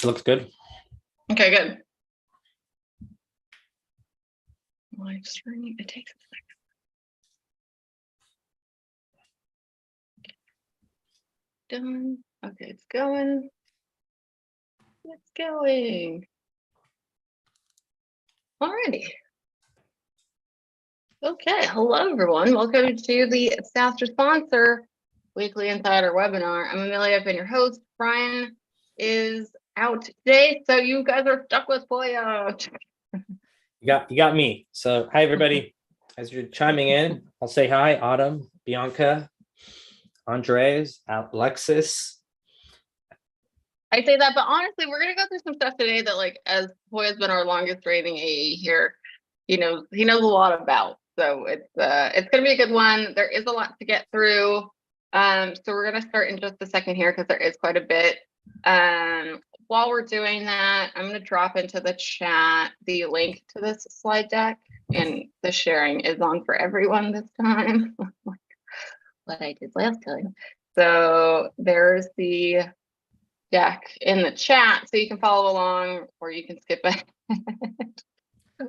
It looks good. Okay, good. Live streaming, it takes a second. Done. Okay, it's going. It's going. Alrighty. Okay, hello everyone. Welcome to the SaaStr sponsor weekly insider webinar. I'm Amelia, I've been your host. Brian is out today, so you guys are stuck with Boya. You got me. So hi everybody. As you're chiming in, I'll say hi, Autumn, Bianca, Andres, Alexis. I say that, but honestly, we're gonna go through some stuff today that, like, as Boya's been our longest reigning AE here, he knows a lot about. So it's gonna be a good one. There is a lot to get through. So we're gonna start in just a second here because there is quite a bit. While we're doing that, I'm gonna drop into the chat the link to this slide deck, and the sharing is on for everyone this time. What I did last time. So there's the deck in the chat, so you can follow along, or you can skip it,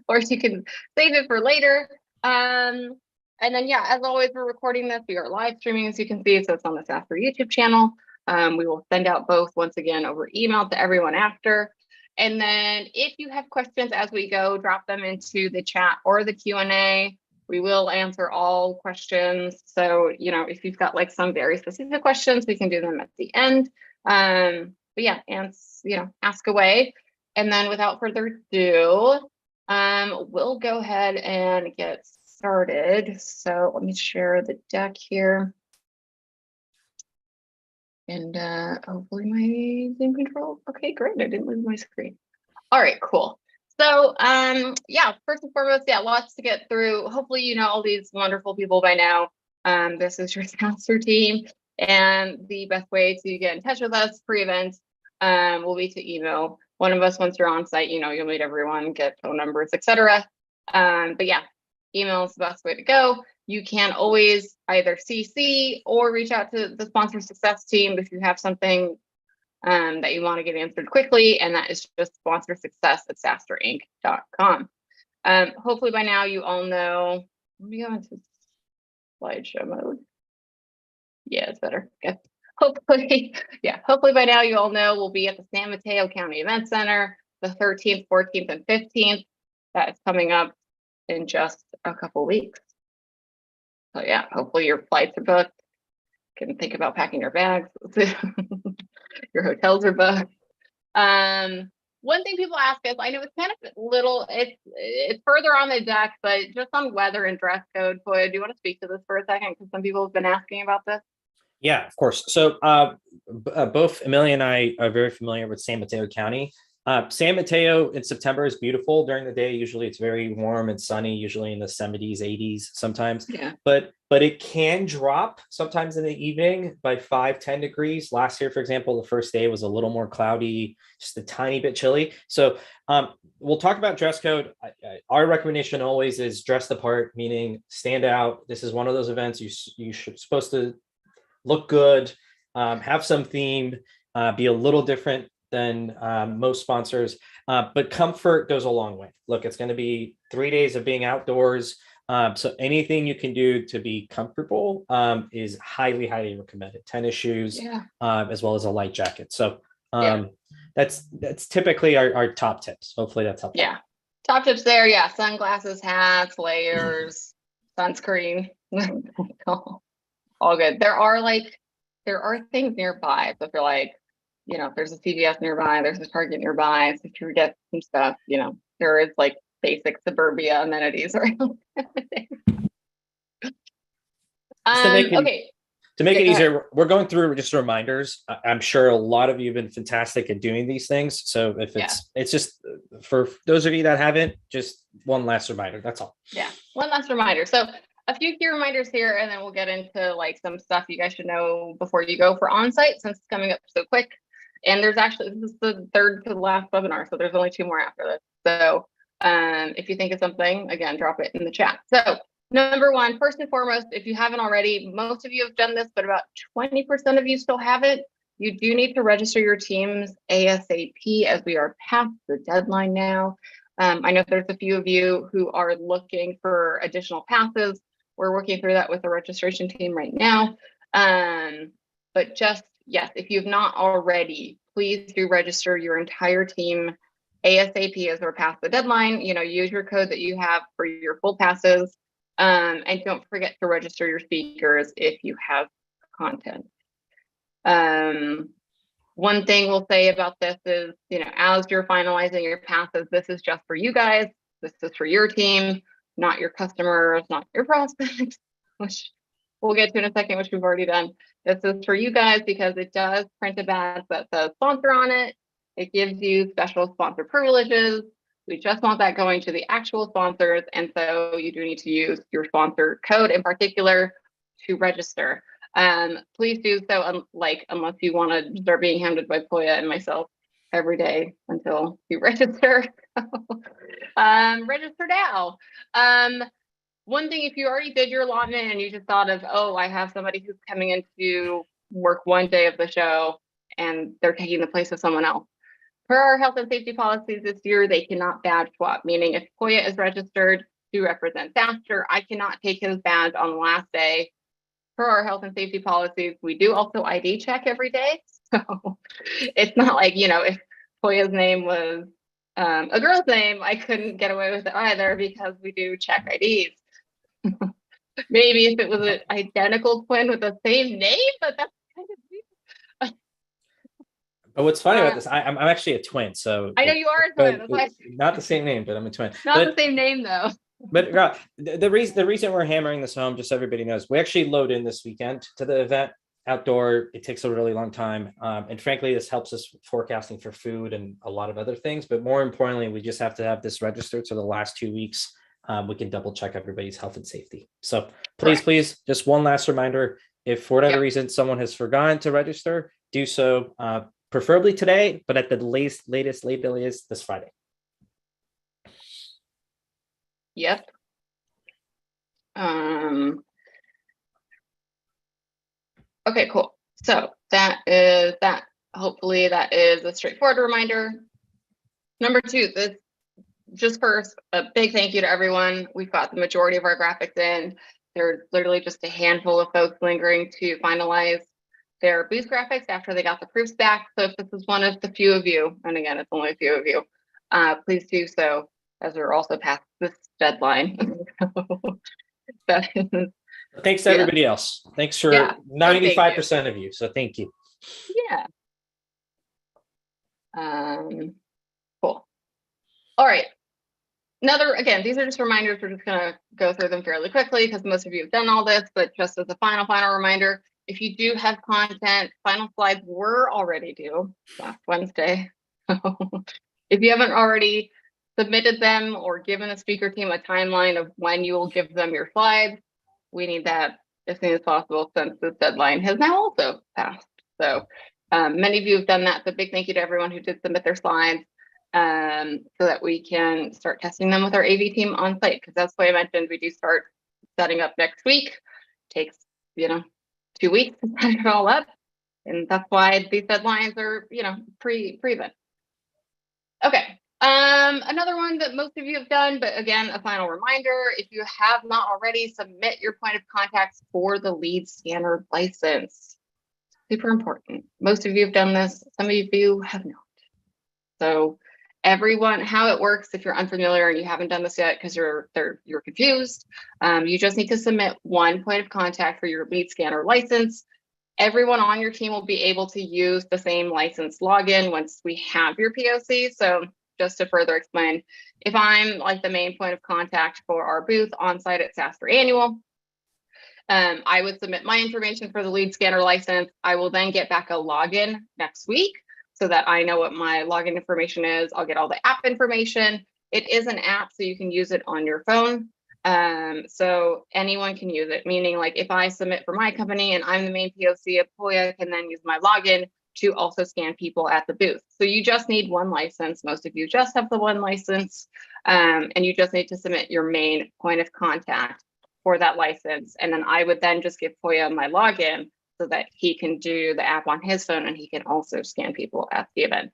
or you can save it for later. And then, yeah, as always, we're recording this. We are live streaming, as you can see, so it's on the SaaStr YouTube channel. We will send out both once again over email to everyone after. And then if you have questions as we go, drop them into the chat or the Q&A. We will answer all questions. So, if you've got like some very specific questions, we can do them at the end. But yeah, and ask away. And then without further ado, we'll go ahead and get started. So let me share the deck here. And hopefully my Zoom control. Okay, great. I didn't lose my screen. All right, cool. So yeah, first and foremost, yeah, lots to get through. Hopefully you know all these wonderful people by now. This is your SaaStr team. And the best way to get in touch with us pre-events will be to email one of us. Once you're on site, you'll meet everyone, get phone numbers, etc. But yeah, email is the best way to go. You can always either CC or reach out to the sponsor success team if you have something that you want to get answered quickly, and that is just sponsorsuccess@SaaStrInc.com. Hopefully by now you all know. Let me go into slideshow mode. Yeah, it's better. Okay. Hopefully by now you all know we'll be at the San Mateo County Event Center the 13th, 14th, and 15th. That is coming up in just a couple weeks. So yeah, hopefully your flights are booked. Can think about packing your bags. Your hotels are booked. One thing people ask us, I know it's kind of little, it's further on the deck, but just on weather and dress code. Boy, do you want to speak to this for a second? Because some people have been asking about this. Yeah, of course. So both Amelia and I are very familiar with San Mateo County. San Mateo in September is beautiful during the day. Usually it's very warm and sunny, usually in the 70s, 80s sometimes. Yeah. But it can drop sometimes in the evening by 5-10 degrees. Last year, for example, the first day was a little more cloudy, just a tiny bit chilly. So we'll talk about dress code. Our recommendation always is dress the part, meaning stand out. This is one of those events you should supposed to look good, have some theme, be a little different than most sponsors, but comfort goes a long way. Look, it's going to be 3 days of being outdoors. So anything you can do to be comfortable is highly, highly recommended. Tennis shoes, as well as a light jacket. So that's typically our top tips. Hopefully that's helpful. Yeah, top tips there. Yeah, sunglasses, hats, layers, sunscreen. All good. There are things nearby. So if you're like, if there's a CVS nearby, there's a Target nearby. So if you get some stuff, there is like basic suburbia amenities around. To make it easier, we're going through just reminders. I'm sure a lot of you have been fantastic at doing these things. So if it's just for those of you that haven't, just one last reminder. That's all. Yeah, one last reminder. So a few key reminders here, and then we'll get into like some stuff you guys should know before you go for onsite, since it's coming up so quick. And this is the third to the last webinar, so there's only 2 more after this. So if you think of something, again, drop it in the chat. So number one, first and foremost, if you haven't already, most of you have done this, but about 20% of you still haven't. you do need to register your teams ASAP as we are past the deadline now. I know there's a few of you who are looking for additional passes. We're working through that with the registration team right now. But just, yes, if you've not already, please do register your entire team ASAP as we're past the deadline. Use your code that you have for your full passes. And don't forget to register your speakers if you have content. One thing we'll say about this is, as you're finalizing your passes, this is just for you guys. This is for your team, not your customers, not your prospects, which we'll get to in a second, which we've already done. This is for you guys because it does print a badge that says sponsor on it. It gives you special sponsor privileges. We just want that going to the actual sponsors. And so you do need to use your sponsor code in particular to register. Please do so, unless you want to start being hounded by Poya and myself every day until you register. Register now. One thing, if you already did your allotment and you just thought of, oh, I have somebody who's coming in to work one day of the show and they're taking the place of someone else. Per our health and safety policies this year, they cannot badge swap, meaning if Poya is registered to represent SaaStr, I cannot take his badge on the last day. Per our health and safety policies, we do also ID check every day. So it's not like, if Poya's name was a girl's name, I couldn't get away with it either because we do check IDs. Maybe if it was an identical twin with the same name, but that's kind of weird. But what's funny about this, I'm actually a twin, so I know you are a twin. That's not the same name, but I'm a twin. Not the same name though. But the reason we're hammering this home, just so everybody knows, we actually load in this weekend to the event outdoor. It takes a really long time, and frankly, this helps us forecasting for food and a lot of other things. But more importantly, we just have to have this registered so the last 2 weeks we can double check everybody's health and safety. So please, just one last reminder: if for whatever reason someone has forgotten to register, do so. Preferably today, but at the latest is this Friday. Yep. Okay, cool. So that is that. Hopefully that is a straightforward reminder. Number 2, this just first, a big thank you to everyone. We've got the majority of our graphics in. There's literally just a handful of folks lingering to finalize their booth graphics after they got the proofs back. So if this is one of the few of you, and again, it's only a few of you, please do so, as we're also past this deadline. Thanks to everybody else. Thanks for 95% of you. So thank you. Yeah. Cool. All right. Again, these are just reminders. We're just going to go through them fairly quickly because most of you have done all this, but just as a final reminder, if you do have content, final slides were already due last Wednesday. If you haven't already submitted them or given the speaker team a timeline of when you will give them your slides, we need that as soon as possible since this deadline has now also passed. So many of you have done that. So big thank you to everyone who did submit their slides so that we can start testing them with our AV team on site. Because that's what I mentioned, we do start setting up next week. Takes, 2 weeks to set it all up. And that's why these deadlines are, pre-event. Okay. Another one that most of you have done, but again, a final reminder, if you have not already, submit your point of contacts for the lead scanner license. Super important. Most of you have done this. Some of you have not. So everyone, how it works, if you're unfamiliar and you haven't done this yet because you're confused, you just need to submit one point of contact for your lead scanner license. Everyone on your team will be able to use the same license login once we have your POC. So just to further explain, if I'm like the main point of contact for our booth on site at SaaStr Annual, I would submit my information for the lead scanner license. I will then get back a login next week so that I know what my login information is. I'll get all the app information. It is an app, so you can use it on your phone. So anyone can use it, meaning like if I submit for my company and I'm the main POC, Poya can then use my login to also scan people at the booth. So you just need one license. Most of you just have the one license, and you just need to submit your main point of contact for that license. And then I would then just give Poya my login so that he can do the app on his phone and he can also scan people at the event.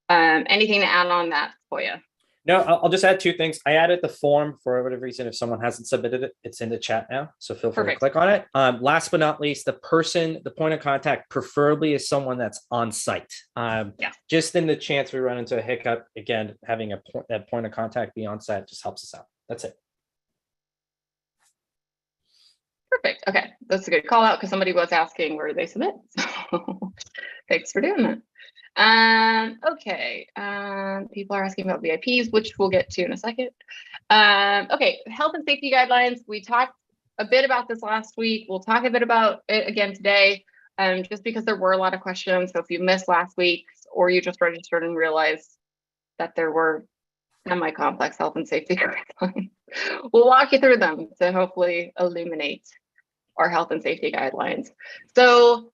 Anything to add on that for you? No, I'll just add two things. I added the form for whatever reason. If someone hasn't submitted it, it's in the chat now. So feel free to click on it. Last but not least, the point of contact, preferably is someone that's on site. Just in the chance we run into a hiccup, again, having that point of contact be on site just helps us out. That's it. Perfect. Okay, that's a good call out because somebody was asking where do they submit. So thanks for doing that. Okay. People are asking about VIPs, which we'll get to in a second. Okay, health and safety guidelines. We talked a bit about this last week. We'll talk a bit about it again today, just because there were a lot of questions. So if you missed last week's or you just registered and realized that there were semi-complex health and safety guidelines, we'll walk you through them to hopefully illuminate our health and safety guidelines. So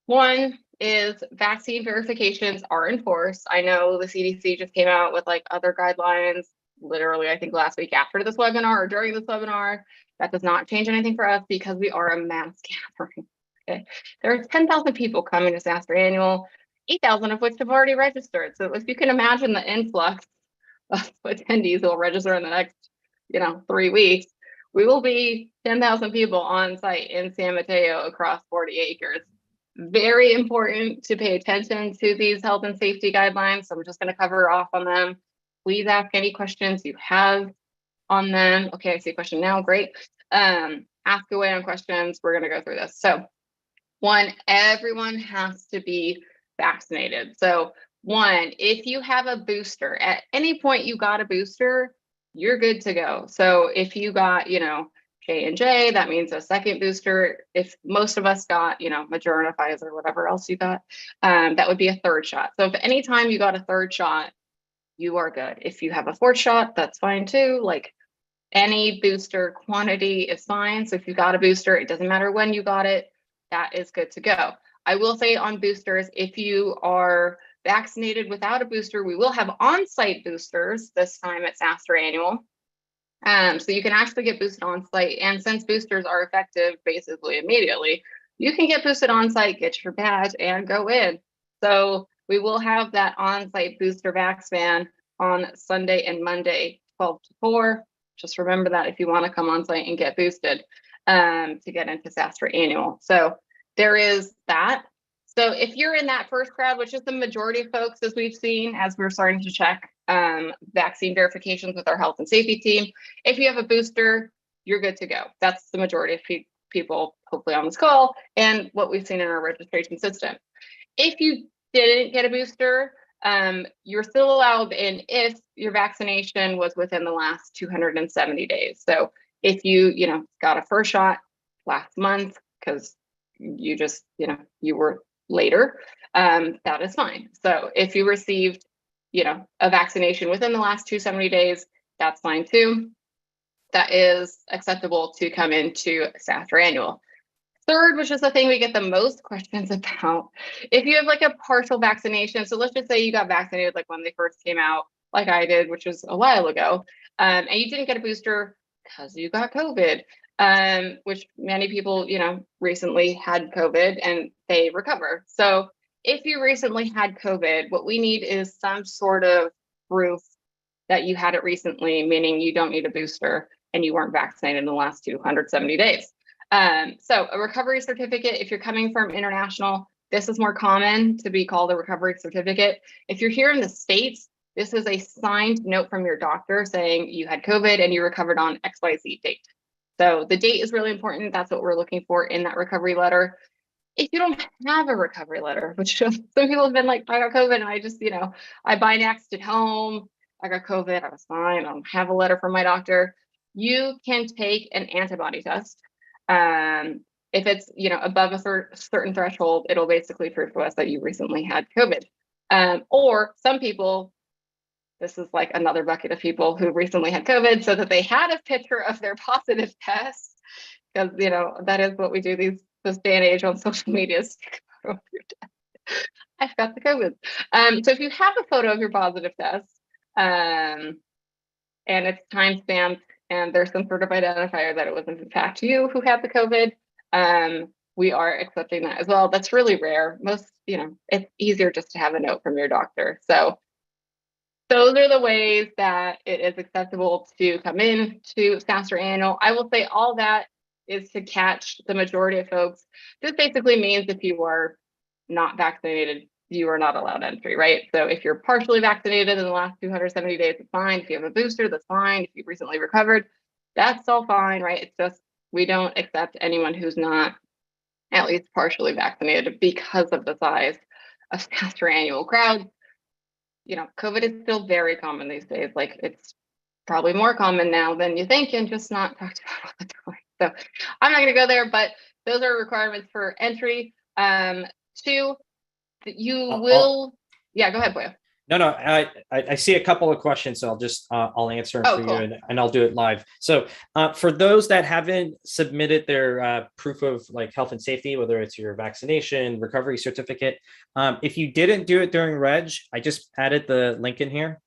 one is vaccine verifications are enforced. I know the CDC just came out with like other guidelines, literally, I think last week after this webinar or during this webinar. That does not change anything for us because we are a mass gathering. Okay, there are 10,000 people coming to SaaStr Annual, 8,000 of which have already registered. So if you can imagine the influx of attendees who will register in the next, 3 weeks, we will be 10,000 people on site in San Mateo across 40 acres. Very important to pay attention to these health and safety guidelines. So I'm just going to cover off on them. Please ask any questions you have on them. Okay, I see a question now. Great. Ask away on questions. We're going to go through this. So one, everyone has to be vaccinated. So one, if you have a booster, at any point you got a booster, you're good to go. So if you got, J&J, that means a second booster. If most of us got, Moderna, Pfizer, whatever else you got, that would be a third shot. So if anytime you got a third shot, you are good. If you have a fourth shot, that's fine too. Like any booster quantity is fine. So if you got a booster, it doesn't matter when you got it, that is good to go. I will say on boosters, if you are vaccinated without a booster, we will have on-site boosters this time at SaaStr Annual. So you can actually get boosted on site. And since boosters are effective basically immediately, you can get boosted on site, get your badge, and go in. So we will have that on-site booster vax van on Sunday and Monday, 12 to 4. Just remember that if you want to come on site and get boosted to get into SaaStr Annual. So there is that. So if you're in that first crowd, which is the majority of folks, as we've seen, as we're starting to check vaccine verifications with our health and safety team, if you have a booster, you're good to go. That's the majority of people hopefully on this call and what we've seen in our registration system. If you didn't get a booster, you're still allowed in if your vaccination was within the last 270 days. So if you, got a first shot last month because you just, you were later, that is fine. So if you received, a vaccination within the last 270 days, that's fine too. That is acceptable to come into SaaStr Annual. Third, which is the thing we get the most questions about, if you have like a partial vaccination, so let's just say you got vaccinated like when they first came out, like I did, which was a while ago, and you didn't get a booster because you got COVID, which many people, recently had COVID and they recover. So if you recently had COVID, what we need is some sort of proof that you had it recently, meaning you don't need a booster and you weren't vaccinated in the last 270 days. So a recovery certificate, if you're coming from international, this is more common to be called a recovery certificate. If you're here in the States, this is a signed note from your doctor saying you had COVID and you recovered on XYZ date. So the date is really important. That's what we're looking for in that recovery letter. If you don't have a recovery letter, which some people have been like, I got COVID and I just, I Binaxed at home. I got COVID, I was fine. I don't have a letter from my doctor. You can take an antibody test. If it's, above a certain threshold, it'll basically prove to us that you recently had COVID. Or some people, this is like another bucket of people who recently had COVID so that they had a picture of their positive test, because, that is what we do this day and age on social media. I've got the COVID. So if you have a photo of your positive test, and it's time stamped and there's some sort of identifier that it was in fact you who had the COVID, we are accepting that as well. That's really rare. Most, it's easier just to have a note from your doctor. So those are the ways that it is acceptable to come in to SaaStr Annual. I will say all that is to catch the majority of folks. This basically means if you are not vaccinated, you are not allowed entry, right? So if you're partially vaccinated in the last 270 days, it's fine. If you have a booster, that's fine. If you've recently recovered, that's all fine, right? It's just we don't accept anyone who's not at least partially vaccinated because of the size of SaaStr Annual crowds. COVID is still very common these days. Like it's probably more common now than you think and just not talked about all the time. So I'm not going to go there, but those are requirements for entry. Two, you will, yeah, go ahead, Boya. No, I see a couple of questions, so I'll answer them for cool. you, and I'll do it live. So for those that haven't submitted their proof of like health and safety, whether it's your vaccination, recovery certificate, if you didn't do it during Reg, I just added the link in here.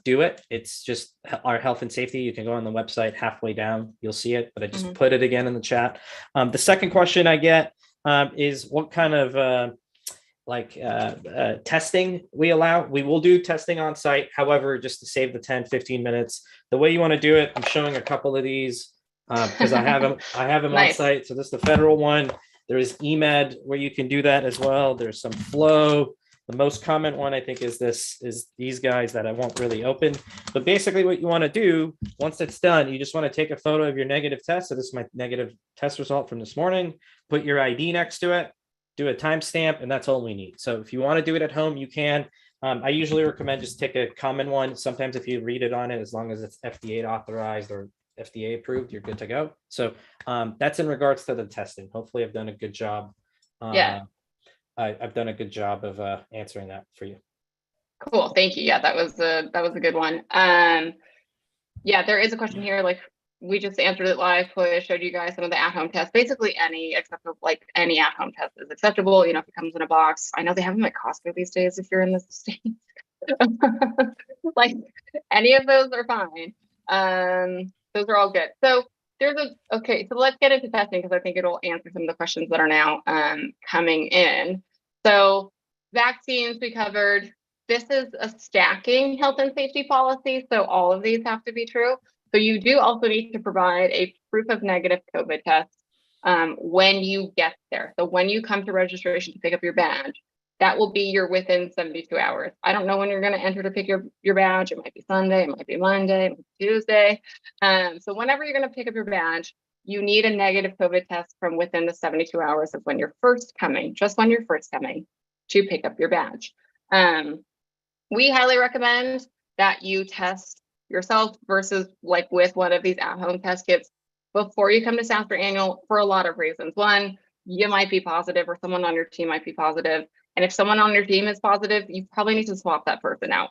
Do it. It's just our health and safety. You can go on the website halfway down, you'll see it, but I just put it again in the chat. The second question I get is what kind of testing we allow. We will do testing on site. However, just to save the 10-15 minutes, the way you want to do it, I'm showing a couple of these because I have them nice. On site. So this is the federal one. There is EMED where you can do that as well. There's some flow. The most common one I think is these guys that I won't really open. But basically what you want to do once it's done, you just want to take a photo of your negative test. So this is my negative test result from this morning. Put your ID next to it. Do a timestamp, and that's all we need. So if you want to do it at home, you can. I usually recommend just take a common one. Sometimes if you read it on it, as long as it's FDA authorized or FDA approved, you're good to go. So that's in regards to the testing. Hopefully I've done a good job. I've done a good job of answering that for you. Cool, thank you. Yeah, that was a good one. Yeah, there is a question here, like we just answered it live. I showed you guys some of the at-home tests. Basically, any acceptable, like any at-home test is acceptable. If it comes in a box. I know they have them at Costco these days. If you're in the States, like any of those are fine. Those are all good. So okay. So let's get into testing because I think it'll answer some of the questions that are now coming in. So vaccines we covered. This is a stacking health and safety policy. So all of these have to be true. So you do also need to provide a proof of negative COVID test when you get there. So when you come to registration to pick up your badge, that will be your within 72 hours. I don't know when you're going to enter to pick your badge. It might be Sunday, it might be Monday, it might be Tuesday. So whenever you're going to pick up your badge, you need a negative COVID test from within the 72 hours of when you're first coming, just when you're first coming to pick up your badge. We highly recommend that you test yourself versus like with one of these at-home test kits before you come to SaaStr Annual for a lot of reasons. One, you might be positive or someone on your team might be positive. And if someone on your team is positive, you probably need to swap that person out.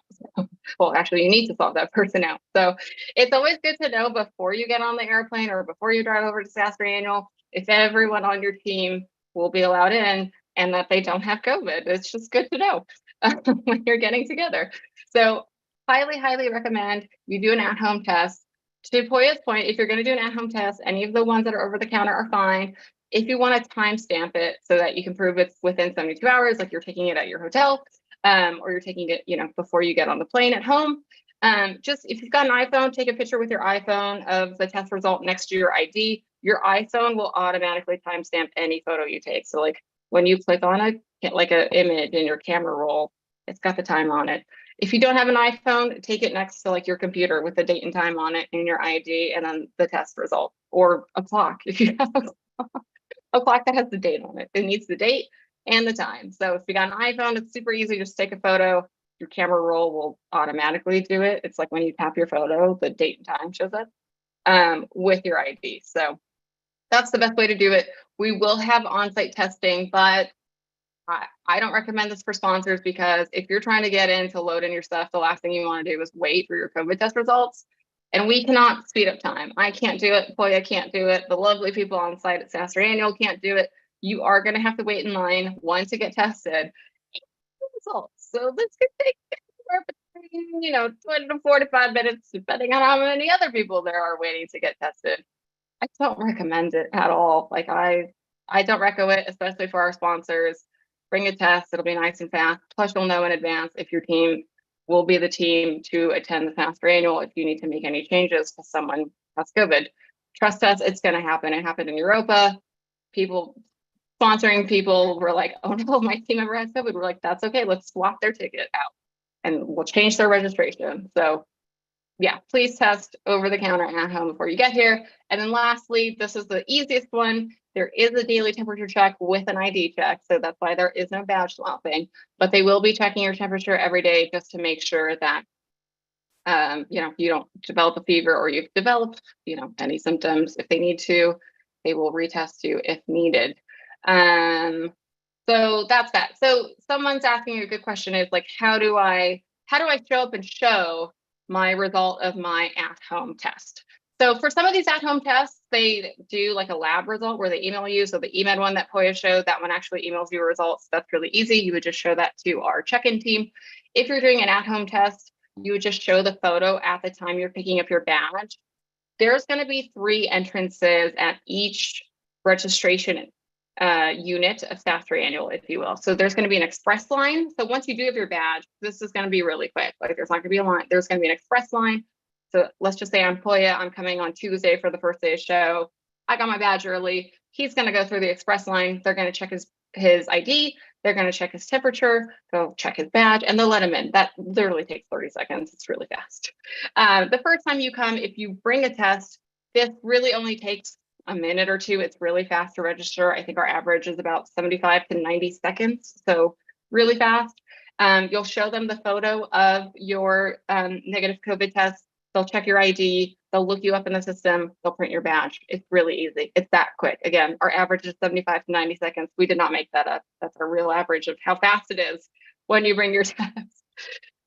Well, actually, you need to swap that person out. So it's always good to know before you get on the airplane or before you drive over to SaaStr Annual, if everyone on your team will be allowed in and that they don't have COVID. It's just good to know when you're getting together. So highly, highly recommend you do an at-home test. To Poya's point, if you're going to do an at-home test, any of the ones that are over the counter are fine. If you want to timestamp it so that you can prove it's within 72 hours, like you're taking it at your hotel, or you're taking it, before you get on the plane at home. Just if you've got an iPhone, take a picture with your iPhone of the test result next to your ID. Your iPhone will automatically timestamp any photo you take. So like when you click on an image in your camera roll, it's got the time on it. If you don't have an iPhone, take it next to like your computer with the date and time on it and your ID and then the test result, or a clock. If you have a clock that has the date on it, it needs the date and the time. So if you got an iPhone, it's super easy. Just take a photo. Your camera roll will automatically do it. It's like when you tap your photo, the date and time shows up with your ID. So that's the best way to do it. We will have on-site testing, but I don't recommend this for sponsors because if you're trying to get in to load in your stuff, the last thing you want to do is wait for your COVID test results. And we cannot speed up time. I can't do it. Poya can't do it. The lovely people on site at SaaStr Annual can't do it. You are going to have to wait in line once to get tested. Results. So this could take anywhere between 20 to 45 minutes, depending on how many other people there are waiting to get tested. I don't recommend it at all. Like I I don't reco it, especially for our sponsors. Bring a test, it'll be nice and fast. Plus, you'll know in advance if your team will be the team to attend the SaaStr annual if you need to make any changes because someone has COVID. Trust us, it's going to happen. It happened in Europa. People sponsoring people were like, oh no, my team member has COVID. We're like, that's okay, let's swap their ticket out and we'll change their registration. So yeah, please test over the counter at home before you get here. And then lastly, this is the easiest one. There is a daily temperature check with an ID check. So that's why there is no badge swapping, but they will be checking your temperature every day just to make sure that you don't develop a fever or you've developed, any symptoms. If they need to, they will retest you if needed. So that's that. So someone's asking a good question is like, how do I show up and show my result of my at-home test? So for some of these at-home tests, they do like a lab result where they email you. So the eMed one that Poya showed, that one actually emails you results. That's really easy. You would just show that to our check-in team. If you're doing an at-home test, you would just show the photo at the time you're picking up your badge. There's going to be 3 entrances at each registration unit of SaaStr annual, if you will. So there's going to be an express line. So once you do have your badge, this is going to be really quick. Like there's not going to be a line. There's going to be an express line. So let's just say I'm Poya. I'm coming on Tuesday for the first day of show. I got my badge early. He's going to go through the express line. They're going to check his ID. They're going to check his temperature. They'll check his badge and they'll let him in. That literally takes 30 seconds. It's really fast. The first time you come, if you bring a test, this really only takes a minute or two. It's really fast to register. I think our average is about 75 to 90 seconds. So really fast. You'll show them the photo of your negative COVID test. They'll check your ID. They'll look you up in the system. They'll print your badge. It's really easy. It's that quick. Again, our average is 75 to 90 seconds. We did not make that up. That's our real average of how fast it is when you bring your test.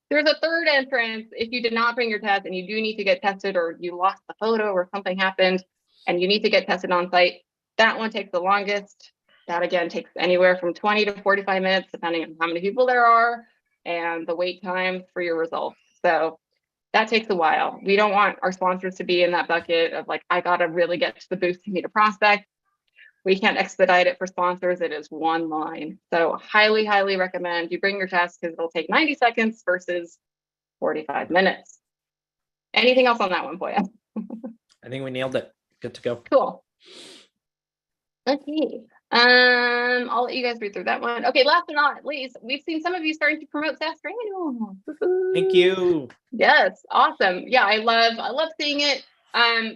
There's a third entrance. If you did not bring your test and you do need to get tested or you lost the photo or something happened and you need to get tested on site, that one takes the longest. That again takes anywhere from 20 to 45 minutes, depending on how many people there are and the wait time for your results. So that takes a while. We don't want our sponsors to be in that bucket of like, I got to really get to the booth to meet a prospect. We can't expedite it for sponsors. It is one line. So highly, highly recommend you bring your test because it'll take 90 seconds versus 45 minutes. Anything else on that one, Poya? I think we nailed it. Good to go. Cool. Okay. I'll let you guys read through that one. Okay, last but not least, we've seen some of you starting to promote SaaStr annual. Thank you. Yes, awesome. Yeah, I love seeing it.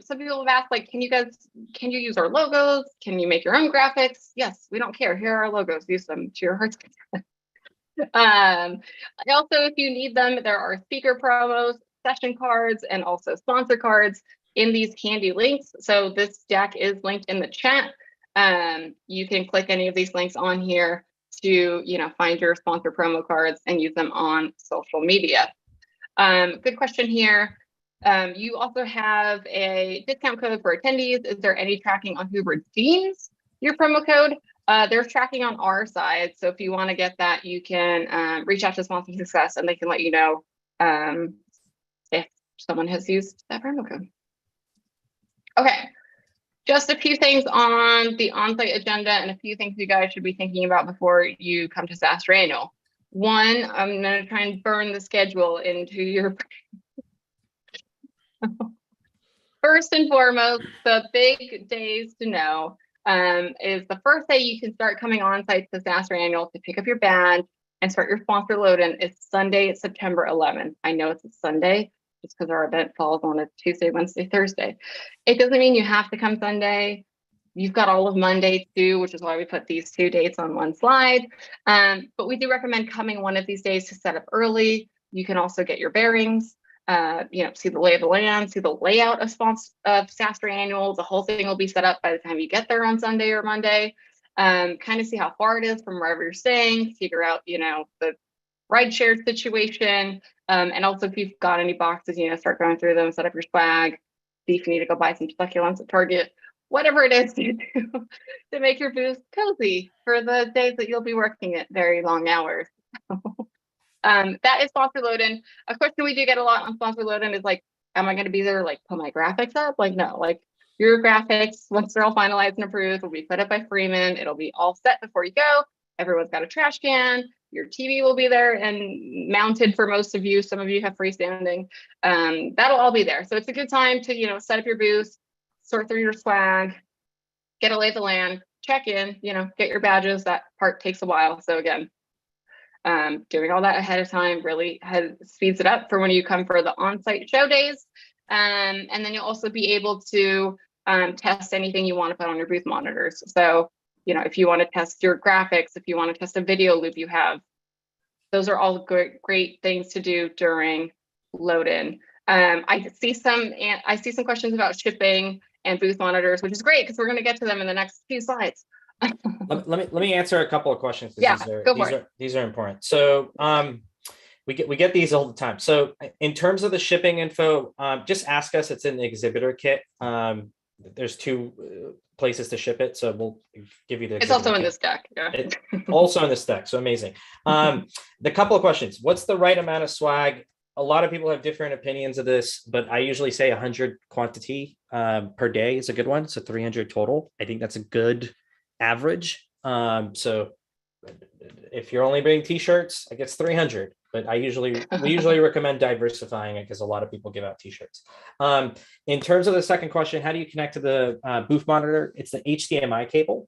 Some people have asked, like, can you use our logos? Can you make your own graphics? Yes, we don't care. Here are our logos. Use them to your heart's content. Also, if you need them, there are speaker promos, session cards, and also sponsor cards in these handy links. So this deck is linked in the chat. You can click any of these links on here to find your sponsor promo cards and use them on social media. Good question here. You also have a discount code for attendees. Is there any tracking on who redeems your promo code? There's tracking on our side. So if you want to get that, you can reach out to Sponsor Success and they can let you know if someone has used that promo code. Okay, just a few things on the on-site agenda and a few things you guys should be thinking about before you come to SaaStr Annual. One, I'm going to try and burn the schedule into your first and foremost, the big days to know is the first day you can start coming on site to SaaStr Annual to pick up your badge and start your sponsor load-in. It's Sunday, September 11th. I know it's a Sunday just because our event falls on a Tuesday, Wednesday, Thursday. It doesn't mean you have to come Sunday. You've got all of Monday too, which is why we put these 2 dates on one slide. But we do recommend coming one of these days to set up early. You can also get your bearings. See the lay of the land, see the layout of SaaStr Annual. The whole thing will be set up by the time you get there on Sunday or Monday. Kind of see how far it is from wherever you're staying, figure out, the ride share situation. And also if you've got any boxes, start going through them, set up your swag, see if you need to go buy some succulents at Target, whatever it is you do to make your booth cozy for the days that you'll be working at very long hours. That is sponsor load-in. A question we do get a lot on sponsor load-in is like, am I going to be there, like put my graphics up? Like, no, like Your graphics, once they're all finalized and approved, will be put up by Freeman. It'll be all set before you go. Everyone's got a trash can. Your TV will be there and mounted for most of you. Some of you have freestanding. That'll all be there. So it's a good time to, set up your booth, sort through your swag, get a lay of the land, check in, get your badges. That part takes a while. So again, doing all that ahead of time really speeds it up for when you come for the on-site show days. And then you'll also be able to test anything you want to put on your booth monitors. So, if you want to test your graphics, if you want to test a video loop you have, those are all great things to do during load-in. I see some questions about shipping and booth monitors, which is great because we're going to get to them in the next few slides. let me answer a couple of questions. Yeah, these are important. So we get these all the time. So in terms of the shipping info, just ask us. It's in the exhibitor kit. There's 2 places to ship it, so we'll give you the. It's also in this deck. Yeah. It's also in this deck, so amazing. The couple of questions: what's the right amount of swag? A lot of people have different opinions of this, but I usually say 100 quantity per day is a good one. So 300 total. I think that's a good average. So if you're only bringing t-shirts, I guess 300. But we usually recommend diversifying it because a lot of people give out t-shirts. In terms of the second question, how do you connect to the booth monitor? It's the HDMI cable.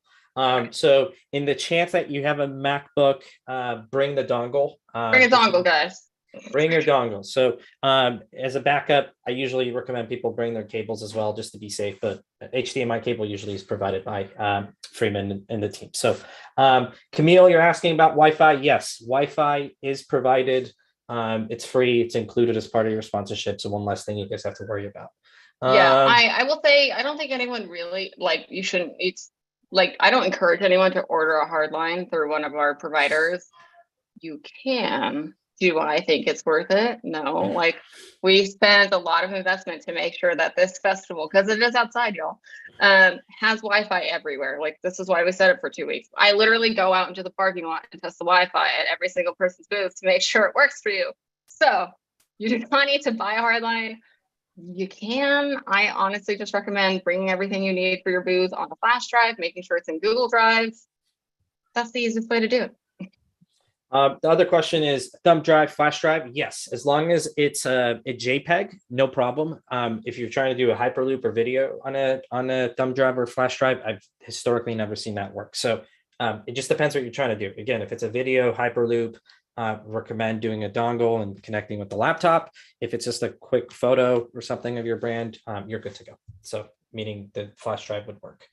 So in the chance that you have a MacBook, bring the dongle. Bring a dongle, guys. Bring your dongle. So as a backup, I usually recommend people bring their cables as well, just to be safe. But HDMI cable usually is provided by Freeman and the team. So Camille, you're asking about Wi-Fi. Yes, Wi-Fi is provided. It's free. It's included as part of your sponsorship. So one less thing you guys have to worry about. I will say, I don't think anyone really, you shouldn't, I don't encourage anyone to order a hard line through one of our providers. You can. Do I think it's worth it? No. We spent a lot of investment to make sure that this festival, because it is outside, y'all, has Wi-Fi everywhere. This is why we set it for 2 weeks. I literally go out into the parking lot and test the Wi-Fi at every single person's booth to make sure it works for you. So you do not need to buy a hard line. You can. I honestly just recommend bringing everything you need for your booth on a flash drive, making sure it's in Google Drive. That's the easiest way to do it. The other question is thumb drive, flash drive. Yes, as long as it's a JPEG, no problem. If you're trying to do a hyperloop or video on a thumb drive or flash drive, I've historically never seen that work. So it just depends what you're trying to do. Again, if it's a video hyperloop, recommend doing a dongle and connecting with the laptop. If it's just a quick photo or something of your brand, you're good to go. So meaning the flash drive would work.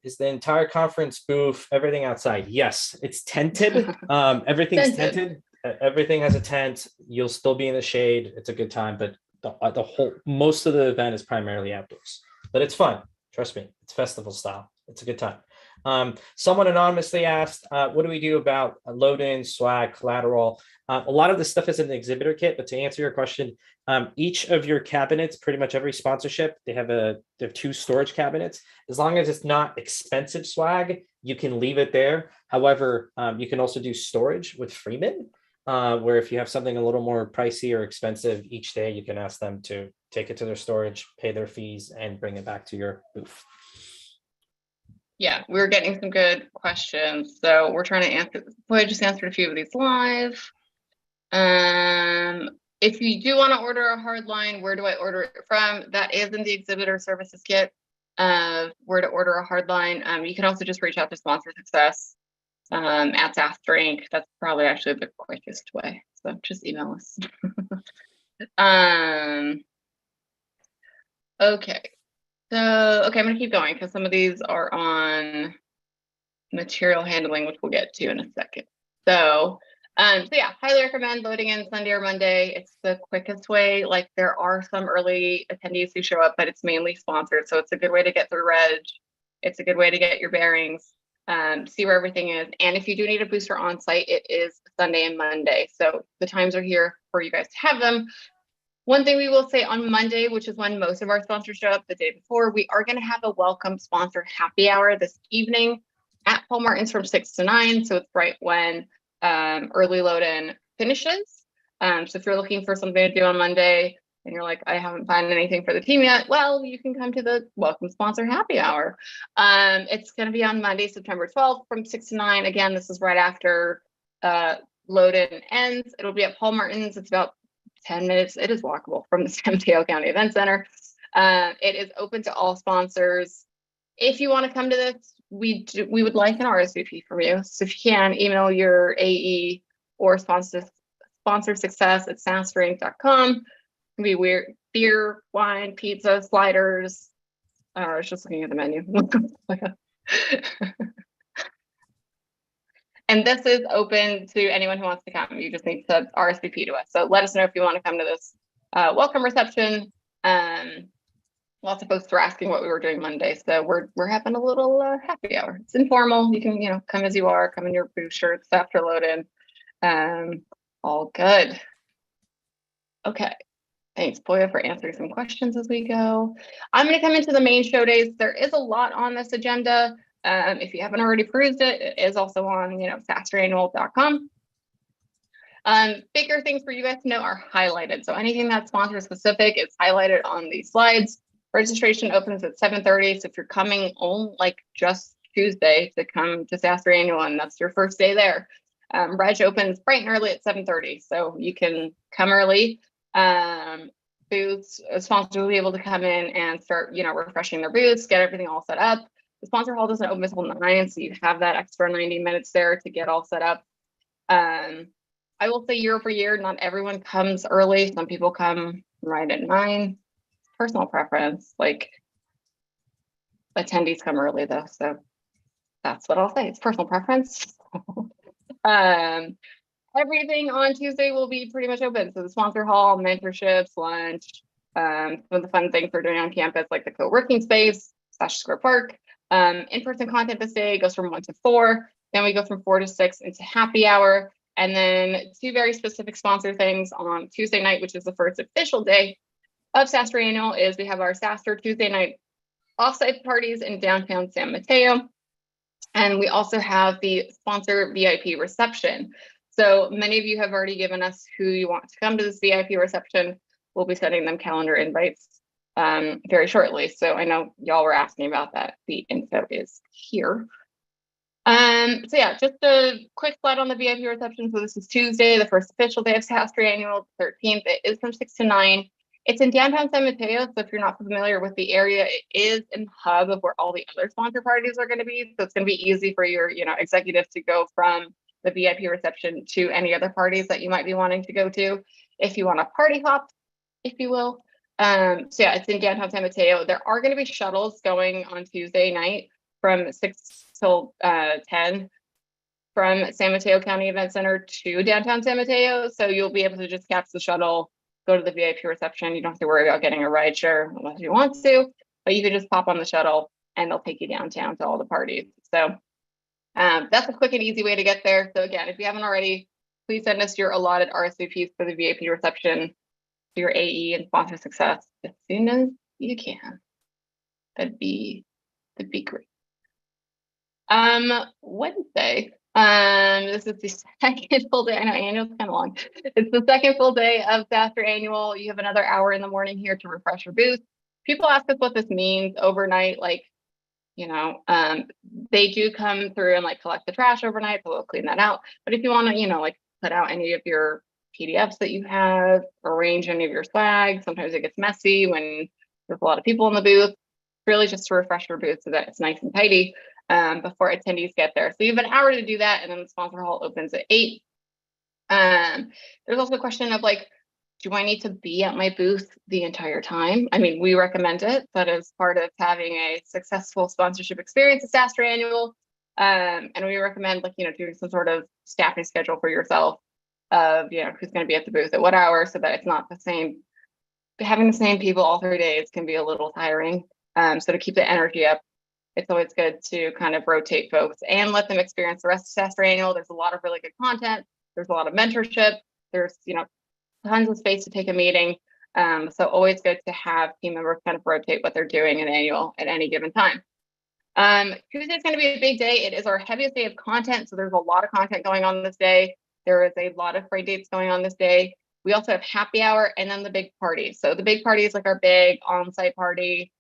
Is the entire conference booth everything outside? Yes, it's tented. Everything's tented. Everything has a tent. You'll still be in the shade. It's a good time, but most of the event is primarily outdoors. But it's fun. Trust me, it's festival style. It's a good time. Someone anonymously asked, what do we do about load-in, swag, collateral? A lot of this stuff is in the exhibitor kit, but to answer your question, each of your cabinets, pretty much every sponsorship, they have 2 storage cabinets. As long as it's not expensive swag, you can leave it there. However, you can also do storage with Freeman, where if you have something a little more pricey or expensive each day, you can ask them to take it to their storage, pay their fees, and bring it back to your booth. Yeah, we're getting some good questions. So we're trying to answer. I just answered a few of these live. If you do want to order a hard line, where do I order it from? That is in the exhibitor services kit. Where to order a hard line. You can also just reach out to Sponsor Success at SaaStr. That's probably actually the quickest way. So just email us. Okay. So, I'm going to keep going because some of these are on material handling, which we'll get to in a second. So yeah, highly recommend loading in Sunday or Monday. It's the quickest way. There are some early attendees who show up, but it's mainly sponsored. So it's a good way to get through reg. It's a good way to get your bearings, see where everything is. And if you do need a booster on site, it is Sunday and Monday. So the times are here for you guys to have them. One thing we will say on Monday, which is when most of our sponsors show up the day before, we are going to have a welcome sponsor happy hour this evening at Paul Martin's from 6 to 9. So it's right when early load-in finishes. So if you're looking for something to do on Monday, and you're like, I haven't found anything for the team yet, well, you can come to the Welcome Sponsor Happy Hour. It's going to be on Monday, September 12th from 6 to 9. Again, this is right after load-in ends. It'll be at Paul Martin's. It's about 10 minutes. It is walkable from the San Mateo County Event Center. It is open to all sponsors. If you want to come to this, we would like an RSVP from you. So if you can, email your AE or sponsor success at SaaStr.com. It can be weird beer, wine, pizza, sliders. I was just looking at the menu. And this is open to anyone who wants to come. You just need to RSVP to us. So let us know if you want to come to this welcome reception. Lots of folks were asking what we were doing Monday, so we're having a little happy hour. It's informal. You can come as you are, come in your booth shirts after load in. All good. Okay. Thanks, Poya, for answering some questions as we go. I'm going to come into the main show days. There is a lot on this agenda. If you haven't already perused it, it is also on SaaStrannual.com. Bigger things for you guys to know are highlighted. So anything that's sponsor specific is highlighted on these slides. Registration opens at 7:30. So if you're coming on just Tuesday to come to SaaStr Annual and that's your first day there, Reg opens bright and early at 7:30. So you can come early. Booths, sponsors will be able to come in and start, refreshing their booths, get everything all set up. The sponsor hall doesn't open until 9, so you have that extra 90 minutes there to get all set up. I will say year over year, not everyone comes early. Some people come right at 9. Personal preference. Attendees come early though, so that's what I'll say. It's personal preference. Everything on Tuesday will be pretty much open. So the sponsor hall, mentorships, lunch, some of the fun things we're doing on campus, like the co-working space, Square Park. In-person content this day goes from 1 to 4. Then we go from 4 to 6 into happy hour. And then 2 very specific sponsor things on Tuesday night, which is the first official day of SaaStr Annual, is we have our SaaStr Tuesday night offsite parties in downtown San Mateo. And we also have the sponsor VIP reception. So many of you have already given us who you want to come to this VIP reception. We'll be sending them calendar invites very shortly. So I know y'all were asking about that. The info is here. So yeah, just a quick slide on the VIP reception. So this is Tuesday, the first official day of SaaStr Annual, 13th. It is from 6 to 9. It's in downtown San Mateo. So if you're not familiar with the area, it is in the hub of where all the other sponsor parties are going to be. So it's going to be easy for your executive to go from the VIP reception to any other parties that you might be wanting to go to if you want to party hop, if you will. So yeah, it's in downtown San Mateo. There are going to be shuttles going on Tuesday night from 6 till 10 from San Mateo County Event Center to downtown San Mateo. So you'll be able to just catch the shuttle, go to the VIP reception. You don't have to worry about getting a ride share unless you want to, but you can just pop on the shuttle and they'll take you downtown to all the parties. So that's a quick and easy way to get there. So again, if you haven't already, please send us your allotted RSVPs for the VIP reception to your AE and sponsor success as soon as you can. That'd be great. Wednesday. This is the second full day. I know annual's kind of long. It's the second full day of SaaStr Annual. You have another hour in the morning here to refresh your booth. People ask us what this means overnight. They do come through and collect the trash overnight, so we'll clean that out. But if you want to, put out any of your PDFs that you have, arrange any of your swag, sometimes it gets messy when there's a lot of people in the booth. Really just to refresh your booth so that it's nice and tidy before attendees get there. So you have an hour to do that, and then the sponsor hall opens at 8. There's also a question of do I need to be at my booth the entire time? I mean, we recommend it, but as part of having a successful sponsorship experience at SaaStr Annual, and we recommend doing some sort of staffing schedule for yourself of who's going to be at the booth at what hour, so that it's not the same. Having the same people all 3 days can be a little tiring. So to keep the energy up, it's always good to kind of rotate folks and let them experience the rest of SaaStr Annual. There's a lot of really good content. There's a lot of mentorship. There's tons of space to take a meeting. So always good to have team members kind of rotate what they're doing in Annual at any given time. Tuesday is going to be a big day. It is our heaviest day of content. So there's a lot of content going on this day. There is a lot of free dates going on this day. We also have happy hour and then the big party. So the big party is like our big on-site party,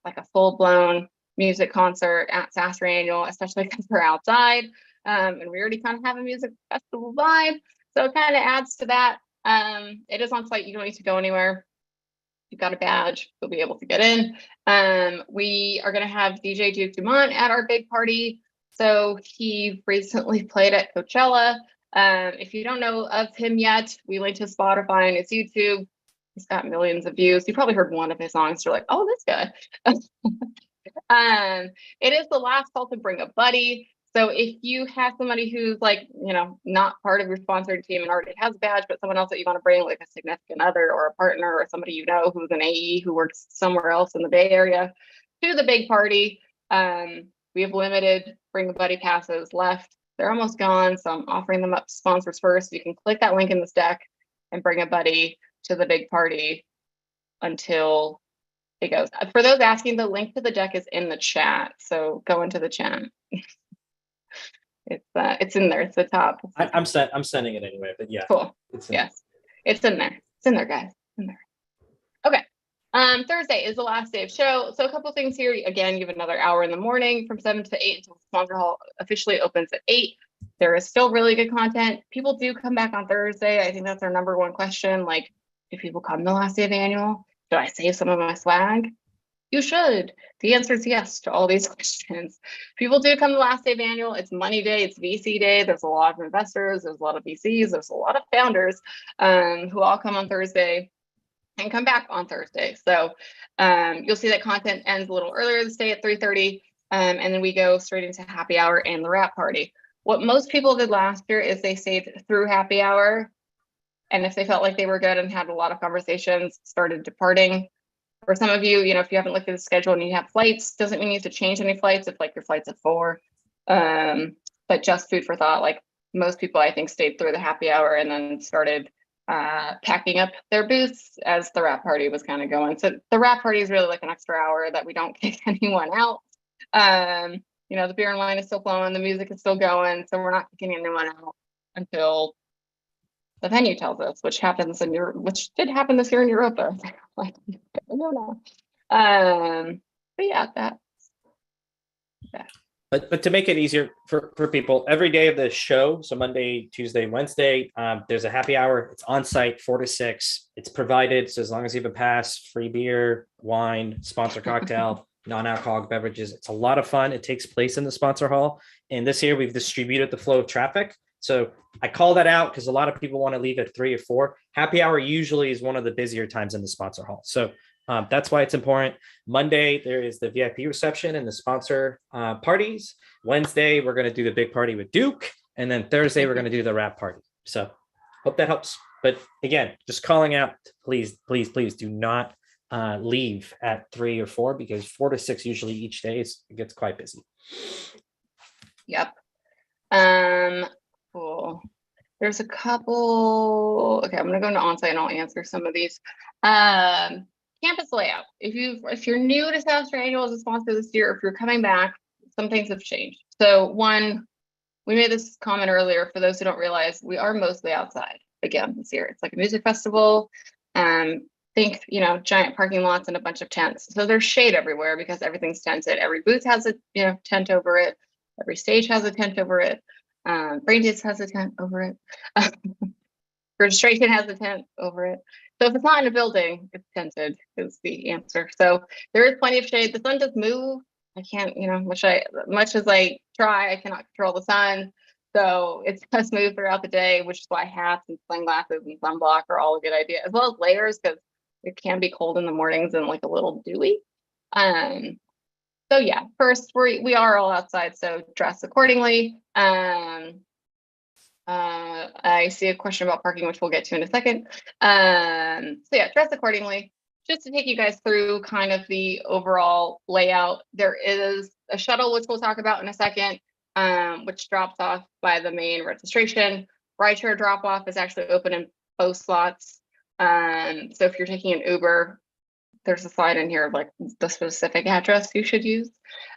like a full-blown music concert at SaaStr Annual, especially because we're outside. And we already kind of have a music festival vibe. So it kind of adds to that. It is on site. You don't need to go anywhere. You've got a badge, you'll be able to get in. We are going to have DJ Duke Dumont at our big party. So he recently played at Coachella. If you don't know of him yet, we linked his Spotify and his YouTube. He's got millions of views. You probably heard one of his songs. You're like, oh, this guy. It is the last call to bring a buddy. So if you have somebody who's like, not part of your sponsored team and already has a badge, but someone else that you want to bring, like a significant other or a partner or somebody who's an AE who works somewhere else in the Bay Area, to the big party. We have limited bring a buddy passes left. They're almost gone, so I'm offering them up to sponsors first. You can click that link in this deck and bring a buddy to the big party until it goes. For those asking, the link to the deck is in the chat, so go into the chat. It's in there. It's the top. I'm sending it anyway, but yeah. Cool. Yes, it's in there. It's in there, guys. It's in there. Okay. Thursday is the last day of show. So a couple things here. Again, you have another hour in the morning from 7 to 8 until the sponsor hall officially opens at 8. There is still really good content. People do come back on Thursday. I think that's our number one question. Like, do people come the last day of the annual? Should I save some of my swag? You should. The answer is yes to all these questions. People do come the last day of annual. It's money day. It's VC day. There's a lot of investors. There's a lot of VCs. There's a lot of founders who all come on Thursday and come back on Thursday. So you'll see that content ends a little earlier this day at 3:30. And then we go straight into happy hour and the wrap party. What most people did last year is they stayed through happy hour. And if they felt like they were good and had a lot of conversations, started departing. For some of you, if you haven't looked at the schedule and you have flights, doesn't mean you have to change any flights if like your flight's at 4. But just food for thought, like most people I think stayed through the happy hour and then started packing up their booths as the wrap party was kind of going. So the wrap party is really like an extra hour that we don't kick anyone out. The beer and wine is still flowing, the music is still going, so we're not kicking anyone out until the venue tells us, which did happen this year in Europa. Like, no. But yeah, that. But to make it easier for people, every day of the show, so Monday, Tuesday, Wednesday, there's a happy hour. It's on site, 4 to 6. It's provided, so as long as you have a pass, free beer, wine, sponsor cocktail, non-alcoholic beverages. It's a lot of fun. It takes place in the sponsor hall. And this year we've distributed the flow of traffic. So I call that out because a lot of people want to leave at 3 or 4. Happy hour usually is one of the busier times in the sponsor hall. So that's why it's important. Monday, there is the VIP reception and the sponsor parties. Wednesday, we're going to do the big party with Duke. And then Thursday, we're going to do the wrap party. So hope that helps. But again, just calling out, please do not leave at 3 or 4 because 4 to 6 usually each day it gets quite busy. Yep. Cool. There's a couple. Okay, I'm gonna go into onsite and I'll answer some of these. Campus layout. If you're new to SaaStr Annual as a sponsor this year, if you're coming back, some things have changed. So one, we made this comment earlier. For those who don't realize, we are mostly outside again this year. It's like a music festival. Think giant parking lots and a bunch of tents. So there's shade everywhere because everything's tented. Every booth has a tent over it. Every stage has a tent over it. Braindates has a tent over it. Registration has a tent over it. So if it's not in a building, it's tented is the answer. So there is plenty of shade. The sun does move. I can't, much as I try, I cannot control the sun. So it does move throughout the day, which is why hats and sunglasses and sunblock are all a good idea, as well as layers, because it can be cold in the mornings and like a little dewy. So yeah, first we are all outside, so dress accordingly. I see a question about parking, which we'll get to in a second. So yeah, dress accordingly. Just to take you guys through kind of the overall layout, there is a shuttle, which we'll talk about in a second, which drops off by the main registration. Rideshare drop off is actually open in both slots. So if you're taking an Uber, there's a slide in here of like the specific address you should use.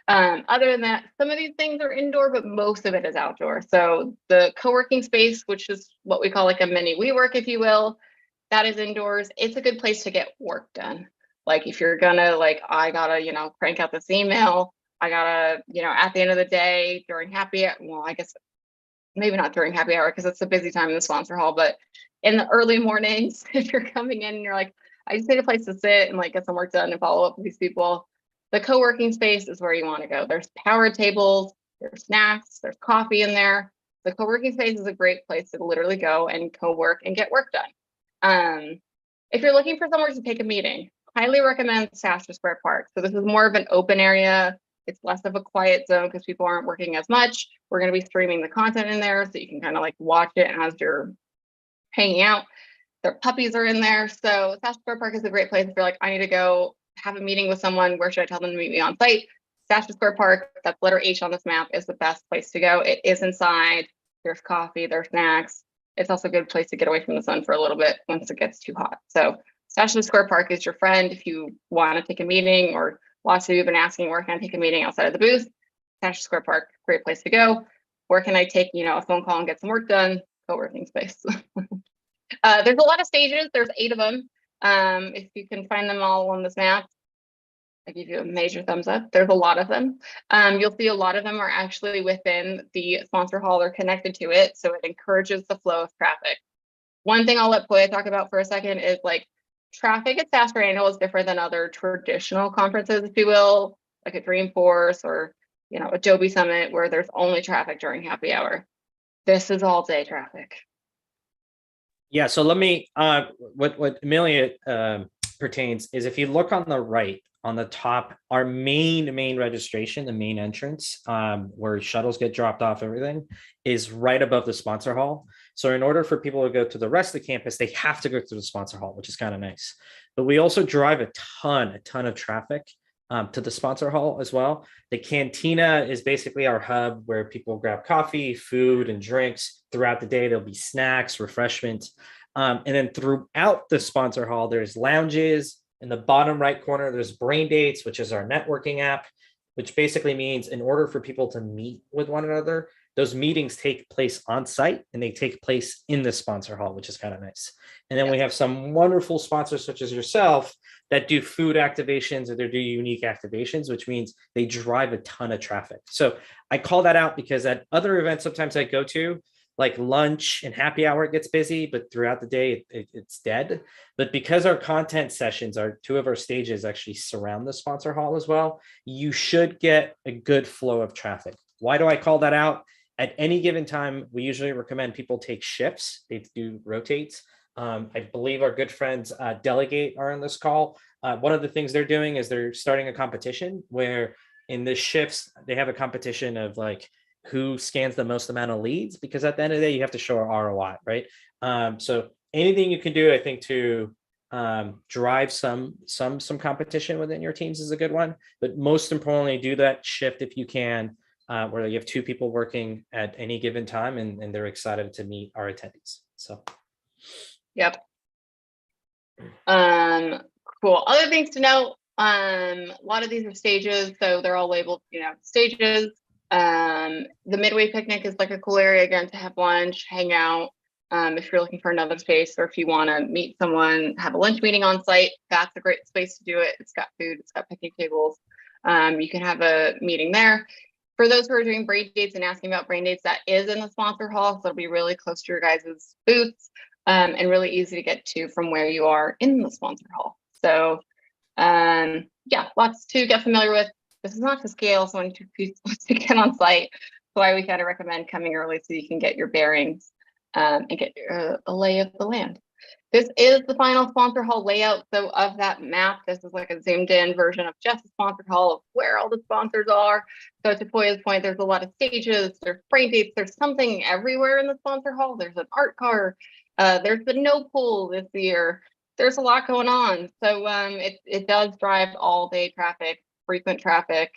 Other than that, some of these things are indoor, but most of it is outdoor. So the co-working space, which is what we call like a mini WeWork, if you will, that is indoors. It's a good place to get work done. Like if you're gonna like, I gotta, crank out this email. I gotta, at the end of the day during well, I guess maybe not during happy hour because it's a busy time in the sponsor hall, but in the early mornings, if you're coming in and you're like, I just need a place to sit and like get some work done and follow up with these people, the co-working space is where you want to go. There's power tables, there's snacks, there's coffee in there. The co-working space is a great place to literally go and co-work and get work done. If you're looking for somewhere to take a meeting, highly recommend SaaStr Square Park. So this is more of an open area. It's less of a quiet zone because people aren't working as much. We're going to be streaming the content in there so you can kind of like watch it as you're hanging out. Their puppies are in there. So SaaStr Square Park is a great place if you're like, I need to go have a meeting with someone. Where should I tell them to meet me on site? SaaStr Square Park, that's letter H on this map, is the best place to go. It is inside. There's coffee, there's snacks. It's also a good place to get away from the sun for a little bit once it gets too hot. So SaaStr Square Park is your friend if you want to take a meeting, or lots of you have been asking, where can I take a meeting outside of the booth? SaaStr Square Park, great place to go. Where can I take, a phone call and get some work done? Co-working space. There's a lot of stages. There's 8 of them. If you can find them all on this map, I give you a major thumbs up. There's a lot of them. You'll see a lot of them are actually within the sponsor hall or connected to it. So it encourages the flow of traffic. One thing I'll let Poya talk about for a second is like traffic at SaaStr Annual is different than other traditional conferences, if you will, like a Dreamforce or, Adobe Summit, where there's only traffic during happy hour. This is all day traffic. Yeah, so let me, what Amelia pertains is if you look on the right, on the top, our main registration, the main entrance, where shuttles get dropped off, everything is right above the sponsor hall. So in order for people to go to the rest of the campus, they have to go through the sponsor hall, which is kind of nice. But we also drive a ton of traffic to the sponsor hall as well. The cantina is basically our hub where people grab coffee, food, and drinks throughout the day. There'll be snacks, refreshments. And then throughout the sponsor hall, there's lounges. In the bottom right corner, there's Brain Dates, which is our networking app, which basically means in order for people to meet with one another, those meetings take place on site and they take place in the sponsor hall, which is kind of nice. And then we have some wonderful sponsors such as yourself that do food activations or they do unique activations, which means they drive a ton of traffic. So I call that out because at other events, sometimes I go to, like lunch and happy hour, it gets busy, but throughout the day, it's dead. But because our content sessions, 2 of our stages actually surround the sponsor hall as well, you should get a good flow of traffic. Why do I call that out? At any given time, we usually recommend people take shifts. They do rotates. I believe our good friends Delegate are on this call. One of the things they're doing is they're starting a competition where in the shifts, they have a competition of like who scans the most amount of leads, because at the end of the day, you have to show a ROI, right? So anything you can do, I think, to drive some competition within your teams is a good one. But most importantly, do that shift if you can, where you have 2 people working at any given time and they're excited to meet our attendees. So, yep. Cool. Other things to note, a lot of these are stages, so they're all labeled, stages. The midway picnic is like a cool area again to have lunch, hang out. If you're looking for another space, or if you want to meet someone, have a lunch meeting on site, that's a great space to do it. It's got food, it's got picnic tables. You can have a meeting there. For those who are doing Brain Dates and asking about Brain Dates, that is in the sponsor hall, so it'll be really close to your guys' booths, and really easy to get to from where you are in the sponsor hall. So yeah, lots to get familiar with. This is not to scale, so once to get on site. That's why we kind of recommend coming early so you can get your bearings and get a lay of the land. This is the final sponsor hall layout. So of that map, this is like a zoomed in version of just the sponsor hall of where all the sponsors are. So to Poya's point, there's a lot of stages, there's Brain Dates, there's something everywhere in the sponsor hall. There's an art car, there's the no pool this year. There's a lot going on. So it does drive all day traffic, frequent traffic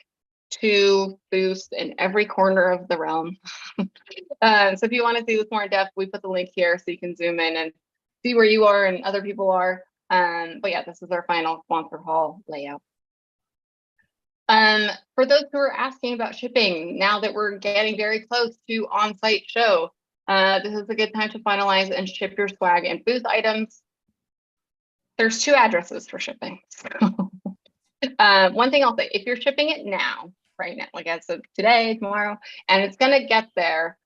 to booths in every corner of the realm. So if you want to see this more in depth, we put the link here so you can zoom in and see where you are and other people are. But yeah, this is our final sponsor hall layout. For those who are asking about shipping, now that we're getting very close to on-site show, this is a good time to finalize and ship your swag and booth items. there's 2 addresses for shipping. One thing I'll say, if you're shipping it now, right now, like as of today, tomorrow, and it's gonna get there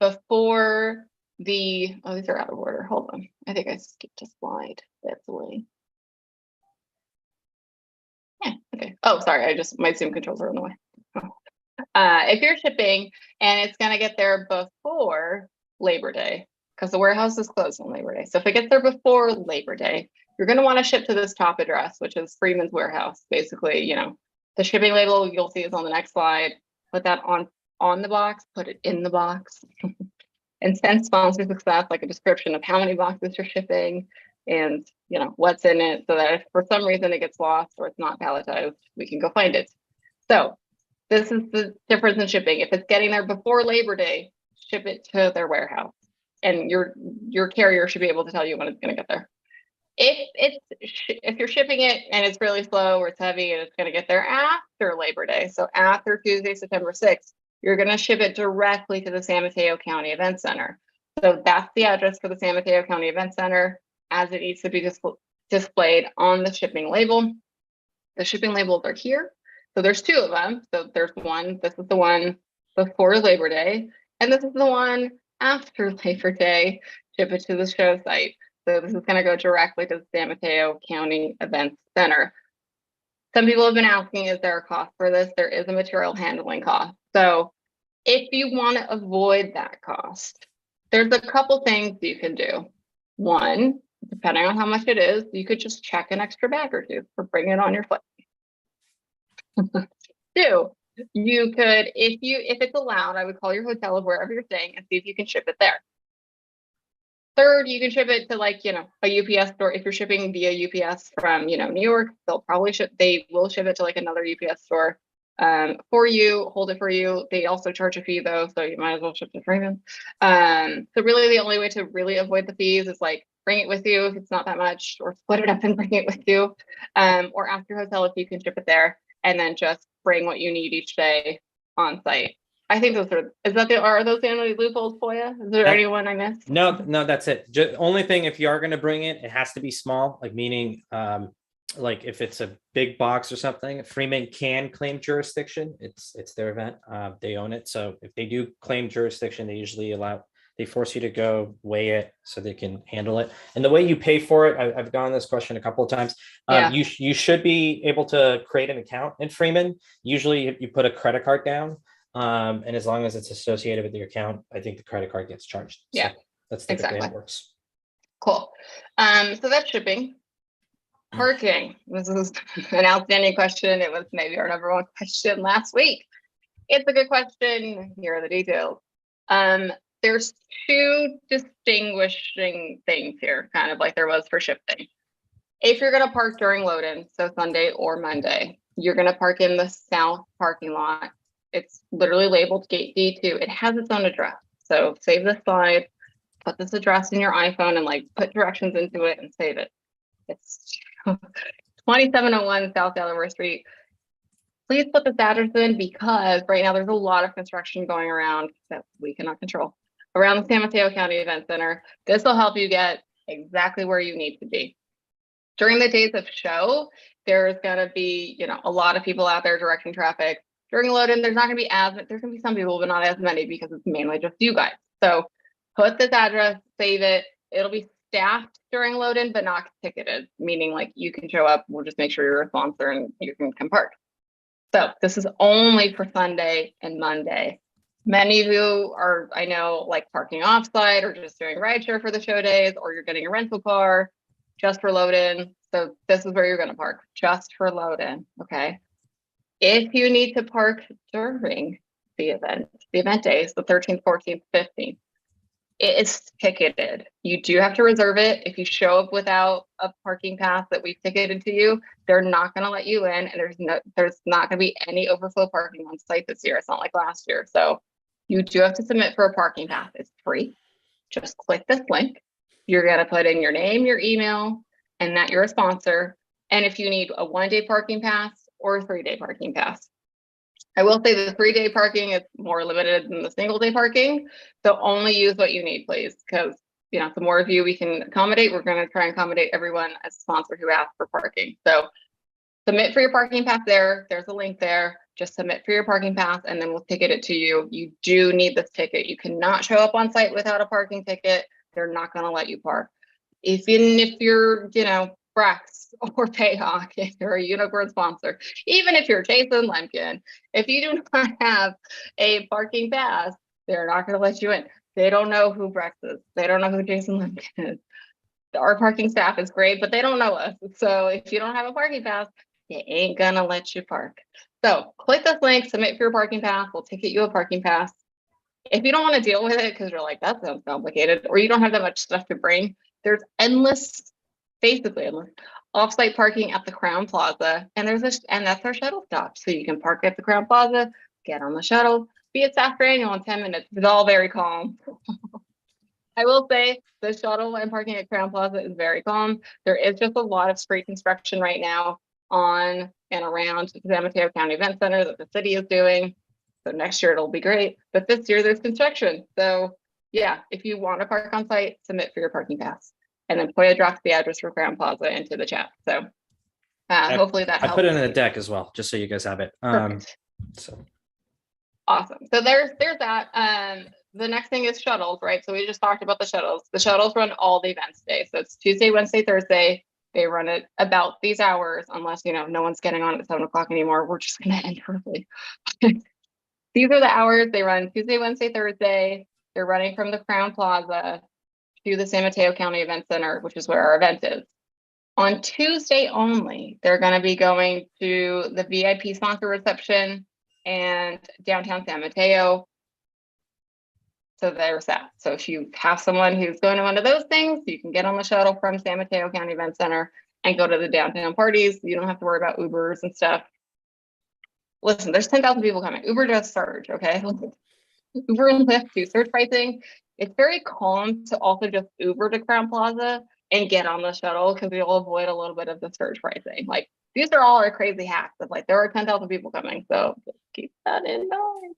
before the, oh, these are out of order. Hold on. I think I skipped a slide. That's the way. Yeah, okay. Oh, sorry, my Zoom controls are on the way. If you're shipping and it's gonna get there before Labor Day, because the warehouse is closed on Labor Day. So if it gets there before Labor Day, you're gonna want to ship to this top address, which is Freeman's Warehouse. Basically, you know, the shipping label you'll see is on the next slide. Put that on the box, put it in the box, and send sponsor success like a description of how many boxes you're shipping and, you know, what's in it, so that if for some reason it gets lost or it's not palletized, we can go find it. So this is the difference in shipping. If it's getting there before Labor Day, ship it to their warehouse, and your carrier should be able to tell you when it's going to get there. If you're shipping it and it's really slow or it's heavy and it's going to get there after Labor Day, so after Tuesday, September 6th, you're going to ship it directly to the San Mateo County Event Center. So that's the address for the San Mateo County Event Center, as it needs to be displayed on the shipping label. The shipping labels are here. So there's 2 of them. So there's one, this is the one before Labor Day, and this is the one after Labor Day. Ship it to the show site. So this is going to go directly to the San Mateo County Event Center. Some people have been asking, is there a cost for this? There is a material handling cost. So if you want to avoid that cost, there's a couple things you can do. One, depending on how much it is, you could just check an extra bag or 2 or bring it on your flight. 2, you could, if it's allowed, I would call your hotel of wherever you're staying and see if you can ship it there. 3rd, you can ship it to, like, you know, a UPS store. If you're shipping via UPS from, you know, New York, they will ship it to like another UPS store for you, hold it for you. They also charge a fee though, so you might as well ship to Freeman. So really the only way to really avoid the fees is like bring it with you if it's not that much, or split it up and bring it with you, or ask your hotel if you can ship it there, and then just bring what you need each day on site. I think those are those the only loopholes for you? Is there anyone I missed? No, that's it. Only thing, if you are going to bring it, it has to be small, like meaning like if it's a big box or something, Freeman can claim jurisdiction. It's their event. They own it. So if they do claim jurisdiction, they usually they force you to go weigh it so they can handle it. And the way you pay for it, I've gotten this question a couple of times. You should be able to create an account in Freeman. Usually you put a credit card down. And as long as it's associated with your account, I think the credit card gets charged. Yeah, so that's typically how it works. Cool. So that's shipping. Parking. This is an outstanding question. It was maybe our number 1 question last week. It's a good question. Here are the details. There's 2 distinguishing things here, kind of like there was for shipping. If you're going to park during load-in, so Sunday or Monday, you're going to park in the south parking lot. It's literally labeled gate D2. It has its own address. So save this slide, put this address in your iPhone, and like put directions into it and save it. It's 2701 South Delaware Street. Please put this address in, because right now there's a lot of construction going around that we cannot control around the San Mateo County Event Center. This will help you get exactly where you need to be. During the days of show, there's going to be, you know, a lot of people out there directing traffic. During load-in, there's not going to be there's going to be some people, but not as many, because it's mainly just you guys. So put this address, save it. It'll be staffed during load-in, but not ticketed, meaning like you can show up. We'll just make sure you're a sponsor and you can come park. So this is only for Sunday and Monday. Many of you are, I know, like parking offsite or just doing rideshare for the show days, or you're getting a rental car just for load-in. So this is where you're going to park, just for load-in. Okay. If you need to park during the event days, the 13th, 14th, 15th, it is ticketed. You do have to reserve it. If you show up without a parking pass that we've ticketed to you, they're not going to let you in, and there's not going to be any overflow parking on site this year. It's not like last year. So you do have to submit for a parking pass. It's free. Just click this link. You're going to put in your name, your email, and that you're a sponsor. And if you need a 1-day parking pass or a 3-day parking pass. I will say the 3-day parking is more limited than the single-day parking. So only use what you need, please, because the more of you we can accommodate, we're going to try and accommodate everyone as a sponsor who asks for parking. So submit for your parking pass there. There's a link there. Just submit for your parking pass and then we'll ticket it to you. You do need this ticket. You cannot show up on site without a parking ticket. They're not going to let you park. Even if you're, Brex or Payhawk, if you're a unicorn sponsor, even if you're Jason Lemkin, if you do not have a parking pass, they're not going to let you in. They don't know who Brex is. They don't know who Jason Lemkin is. Our parking staff is great, but they don't know us. So if you don't have a parking pass, they ain't gonna let you park. So click this link, submit for your parking pass. We'll ticket you a parking pass. If you don't want to deal with it because you're like, that sounds complicated, or you don't have that much stuff to bring, there's basically endless offsite parking at the Crown Plaza. And that's our shuttle stop. So you can park at the Crown Plaza, get on the shuttle, be at SaaStr Annual in 10 minutes. It's all very calm. I will say the shuttle and parking at Crown Plaza is very calm. There is just a lot of street construction right now on and around the San Mateo County Event Center that the city is doing. So next year it'll be great, but this year there's construction. So yeah, if you want to park on site, submit for your parking pass. And then Poya drops the address for Crown Plaza into the chat. So hopefully that helps. I put it in the deck as well, just so you guys have it. So awesome. So there's that. The next thing is shuttles, right? So we just talked about the shuttles. The shuttles run all the events day. So it's Tuesday, Wednesday, Thursday. They run it about these hours, unless, no one's getting on at 7 o'clock anymore. We're just going to end early. These are the hours they run Tuesday, Wednesday, Thursday. They're running from the Crown Plaza to the San Mateo County Event Center, which is where our event is. On Tuesday only, they're going to be going to the VIP sponsor reception and downtown San Mateo. So there's that. So if you have someone who's going to one of those things, you can get on the shuttle from San Mateo County Event Center and go to the downtown parties. You don't have to worry about Ubers and stuff. Listen, there's 10,000 people coming. Uber does surge, okay? Uber and Lyft do surge pricing. It's very calm to also just Uber to Crown Plaza and get on the shuttle because you'll avoid a little bit of the surge pricing. Like, these are all our crazy hacks of there are 10,000 people coming. So just keep that in mind.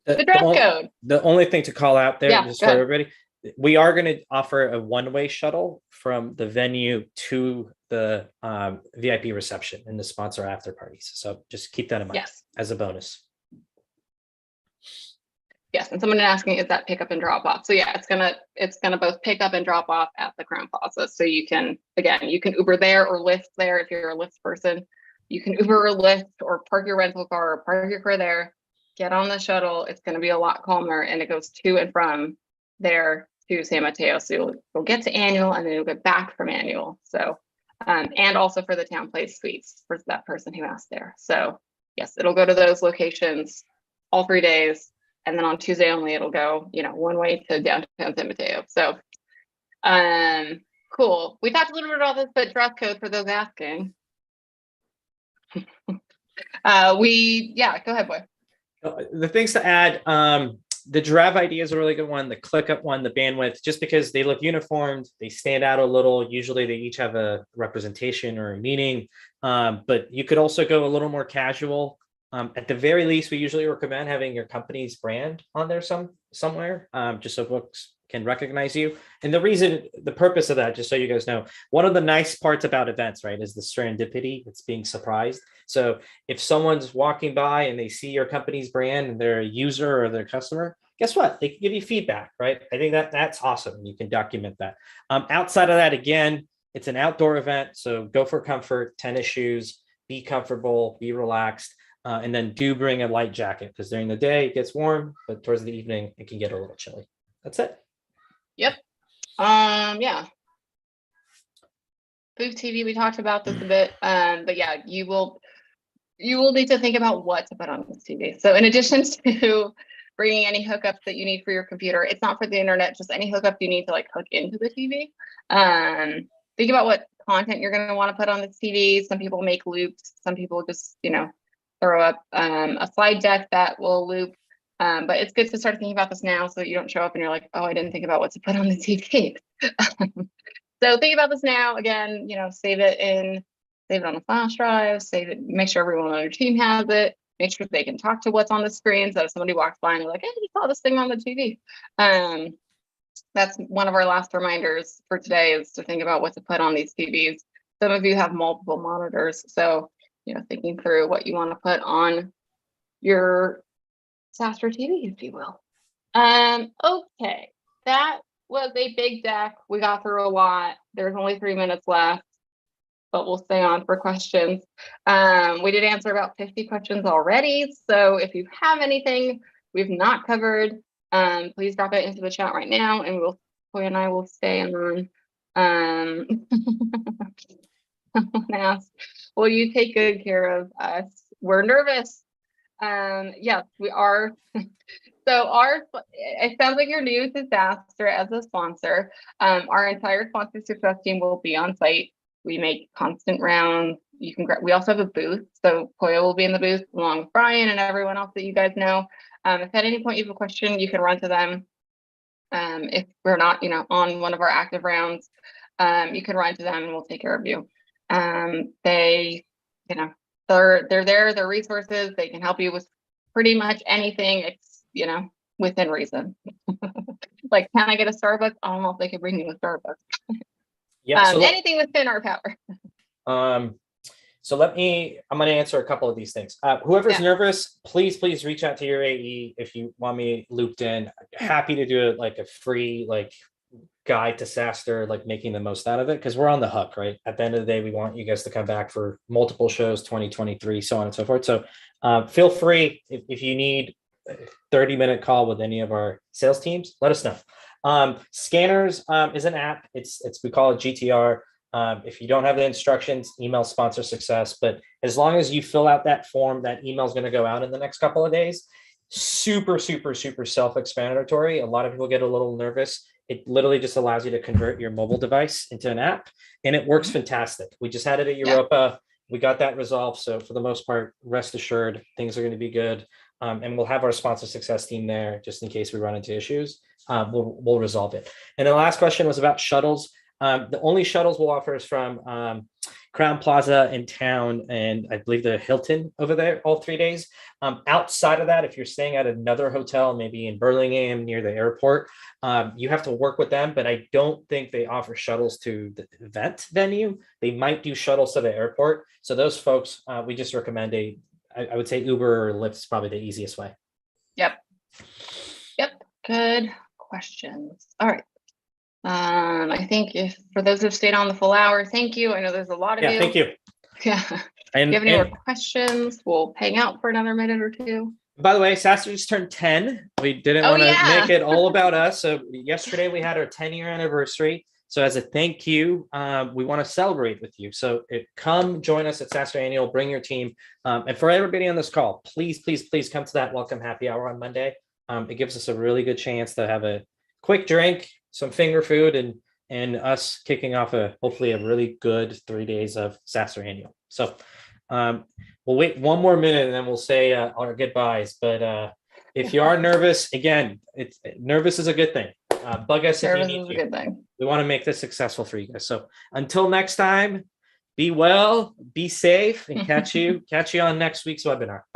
The dress code. The only thing to call out there, just for ahead. everybody, we are going to offer a one-way shuttle from the venue to the VIP reception and the sponsor after parties. So just keep that in mind as a bonus. Yes, and someone asking, is that pick up and drop off? So yeah, it's gonna both pick up and drop off at the Crown Plaza. So you can Uber there or Lyft there if you're a Lyft person. You can Uber or Lyft or park your rental car or park your car there. Get on the shuttle. It's going to be a lot calmer, and it goes to and from there to San Mateo. So you'll get to Annual, and then you'll get back from Annual. So, and also for the Town Place Suites for that person who asked there. So yes, it'll go to those locations all 3 days, and then on Tuesday only, it'll go, one way to downtown San Mateo. So, cool. We talked a little bit about this, but dress code for those asking. Go ahead, boy. The things to add, the Giraffe idea is a really good one. The ClickUp one, the bandwidth, just because they look uniformed, they stand out a little. Usually they each have a representation or a meaning, but you could also go a little more casual. At the very least, we usually recommend having your company's brand on there somewhere, just so folks can recognize you. And the purpose of that, just so you guys know, one of the nice parts about events, right, is the serendipity. It's being surprised. So if someone's walking by and they see your company's brand and they're a user or their customer, guess what? They can give you feedback, right? I think that's awesome. You can document that. Outside of that, again, it's an outdoor event. So go for comfort, tennis shoes, be comfortable, be relaxed. And then do bring a light jacket because during the day it gets warm, but towards the evening it can get a little chilly. That's it. Yep. Yeah. Booth TV, we talked about this a bit, but yeah, you will need to think about what to put on this TV. So in addition to bringing any hookups that you need for your computer, it's not for the internet, just any hookup you need to hook into the TV. Think about what content you're going to want to put on this TV. Some people make loops. Some people just, throw up a slide deck that will loop. But it's good to start thinking about this now so that you don't show up and you're like, oh, I didn't think about what to put on the TV. So think about this now. Again, save it on a flash drive, save it, make sure everyone on your team has it, make sure they can talk to what's on the screen. So if somebody walks by and they're like, hey, you saw this thing on the TV. that's one of our last reminders for today, is to think about what to put on these TVs. Some of you have multiple monitors, so thinking through what you want to put on your SaaStr TV, if you will. Okay, that was a big deck. We got through a lot. There's only 3 minutes left, but we'll stay on for questions. We did answer about 50 questions already, so if you have anything we've not covered, please drop it into the chat right now, and Toy and I will stay on. Someone asked, will you take good care of us? We're nervous. Yes, we are. So it sounds like you're new to SaaStr as a sponsor. Our entire sponsor success team will be on site. We make constant rounds. We also have a booth, so Koya will be in the booth along with Brian and everyone else that you guys know. If at any point you have a question, you can run to them. If we're not, on one of our active rounds, you can run to them and we'll take care of you. They're there, they're resources. They can help you with pretty much anything. It's, within reason. Like, can I get a Starbucks? I don't know if they could bring me a Starbucks. Yeah. Anything within our power. So I'm going to answer a couple of these things. Whoever's nervous, please reach out to your AE if you want me looped in. Happy to do it, like a free guide to SaaStr, making the most out of it, because we're on the hook, right? At the end of the day, we want you guys to come back for multiple shows, 2023, so on and so forth. So feel free, if you need a 30-minute call with any of our sales teams, let us know. Scanners is an app. We call it GTR. If you don't have the instructions, email sponsor success. But as long as you fill out that form, that email is going to go out in the next couple of days. Super self-explanatory. A lot of people get a little nervous. It literally just allows you to convert your mobile device into an app, and it works fantastic. We just had it at Europa. We got that resolved. So for the most part, rest assured, things are going to be good. And we'll have our sponsor success team there just in case we run into issues. We'll resolve it. And the last question was about shuttles. The only shuttles we'll offer is from Crown Plaza in town, and I believe the Hilton over there all 3 days. Outside of that, if you're staying at another hotel, maybe in Burlingame near the airport, you have to work with them, but I don't think they offer shuttles to the event venue. They might do shuttles to the airport. So those folks, we just recommend I would say Uber or Lyft is probably the easiest way. Yep. Good questions. All right. I think for those who've stayed on the full hour, thank you. I know there's a lot of you. Yeah, thank you. Yeah. If you have any more questions, we'll hang out for another minute or two. By the way, SaaStr just turned 10. We didn't want to make it all about us. So yesterday we had our 10-year anniversary. So as a thank you, we want to celebrate with you. So come join us at SaaStr Annual, bring your team. And for everybody on this call, please come to that welcome happy hour on Monday. It gives us a really good chance to have a quick drink, some finger food, and us kicking off hopefully a really good 3 days of SaaStr Annual. So we'll wait one more minute and then we'll say our goodbyes. But if you are nervous, again, nervous is a good thing. Bug us if you need to. Good thing. We want to make this successful for you guys. So until next time, be well, be safe, and catch you on next week's webinar. Bye.